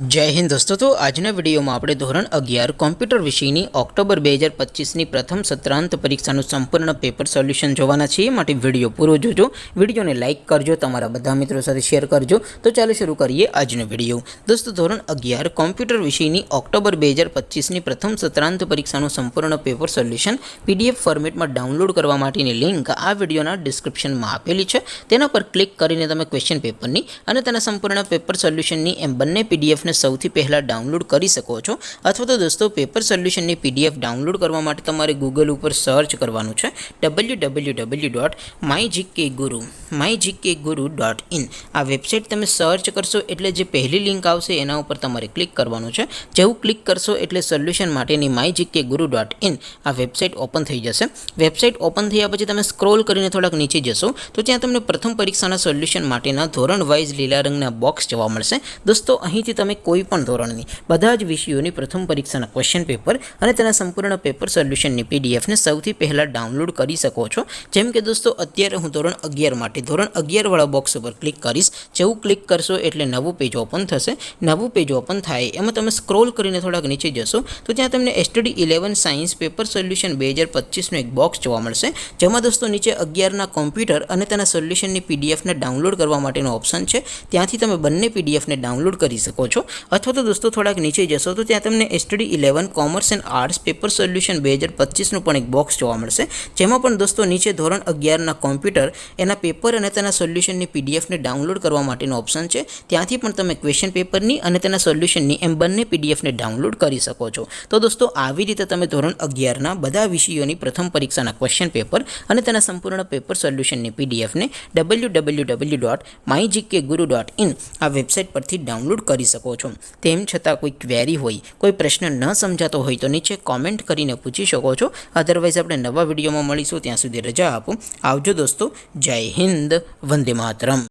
जय हिंद दोस्तों। तो आजना वीडियो में આપણે ધોરણ 11 કોમ્પ્યુટર વિષયની ઓક્ટોબર 2025ની પ્રથમ સત્રાંત પરીક્ષાનું સંપૂર્ણ પેપર સોલ્યુશન જોવાના છીએ। માટે વિડિયો પૂરો જોજો, વિડિયોને લાઈક કરજો, તમારા બધા મિત્રો સાથે શેર કરજો। તો ચાલો શરૂ કરીએ આજનો વિડિયો। દોસ્તો ધોરણ 11 કોમ્પ્યુટર વિષયની ઓક્ટોબર 2025ની પ્રથમ સત્રાંત પરીક્ષાનું સંપૂર્ણ પેપર સોલ્યુશન PDF ફોર્મેટમાં ડાઉનલોડ કરવા માટેની લિંક આ વિડિયોના ડિસ્ક્રિપ્શનમાં આપેલી છે। તેના પર ક્લિક કરીને તમે ક્વેશ્ચન પેપરની અને તેના સંપૂર્ણ પેપર સોલ્યુશનની એમ બંને PDF સૌથી પહેલા ડાઉનલોડ કરી શકો છો। અથવા તો દોસ્તો પેપર સોલ્યુશનની PDF ડાઉનલોડ કરવા માટે તમારે ગૂગલ ઉપર સર્ચ કરવાનું છે www.mygkguru.in। આ વેબસાઇટ તમે સર્ચ કરશો એટલે જે પહેલી લિંક આવશે એના ઉપર તમારે ક્લિક કરવાનું છે। જેવું ક્લિક કરશો એટલે સોલ્યુશન માટેની mygkguru.in આ વેબસાઇટ ઓપન થઈ જશે। વેબસાઇટ ઓપન થયા પછી તમે સ્ક્રોલ કરીને થોડાક નીચે જશો તો ત્યાં તમને પ્રથમ પરીક્ષાના સોલ્યુશન માટેના ધોરણ વાઇઝ લીલા રંગના બોક્સ જોવા મળશે। દોસ્તો અહીંથી તમે કોઈપણ ધોરણની બધા જ વિષયોની પ્રથમ પરીક્ષાના ક્વેશ્ચન પેપર અને તેના સંપૂર્ણ પેપર સોલ્યુશનની પીડીએફને સૌથી પહેલાં ડાઉનલોડ કરી શકો છો। જેમ કે દોસ્તો અત્યારે હું ધોરણ 11 માટે ધોરણ 11 વાળા બોક્સ ઉપર ક્લિક કરીશ। જેવું ક્લિક કરશો એટલે નવું પેજ ઓપન થશે। નવું પેજ ઓપન થાય એમાં તમે સ્ક્રોલ કરીને થોડાક નીચે જશો તો ત્યાં તમને STD 11 સાયન્સ પેપર સોલ્યુશન 2025નું એક બોક્સ જોવા મળશે। જેમાં દોસ્તો નીચે 11ના કોમ્પ્યુટર અને તેના સોલ્યુશનની પીડીએફને ડાઉનલોડ કરવા માટેનો ઓપ્શન છે। ત્યાંથી તમે બંને પીડીએફને ડાઉનલોડ કરી શકો છો। અથવા તો દોસ્તો થોડાક નીચે જશો તો ત્યાં તમને STD 11 commerce and arts paper solution 2025નું પણ એક બોક્સ જોવા મળશે। જેમાં પણ દોસ્તો નીચે ધોરણ 11ના કોમ્પ્યુટર એના પેપર અને તેના સોલ્યુશનની પીડીએફને ડાઉનલોડ કરવા માટેનો ઓપ્શન છે। ત્યાંથી પણ તમે ક્વેશ્ચન પેપરની અને તેના સોલ્યુશનની એમ બંને પીડીએફને ડાઉનલોડ કરી શકો છો। તો દોસ્તો આવી રીતે તમે ધોરણ 11ના બધા વિષયોની પ્રથમ પરીક્ષાના ક્વેશ્ચન પેપર અને તેના સંપૂર્ણ પેપર સોલ્યુશનની પીડીએફને www.mygkguru.in આ વેબસાઇટ પરથી ડાઉનલોડ કરી શકો છો। તેમ છતાં કોઈ ક્વેરી હોય, કોઈ પ્રશ્ન ન સમજાતો હોય તો નીચે કોમેન્ટ કરીને પૂછી શકો છો। અધરવાઇઝ આપણે નવા વિડીયોમાં મળીશું, ત્યાં સુધી રજા આપો। આવજો દોસ્તો, જય હિન્દ, વંદે માતરમ।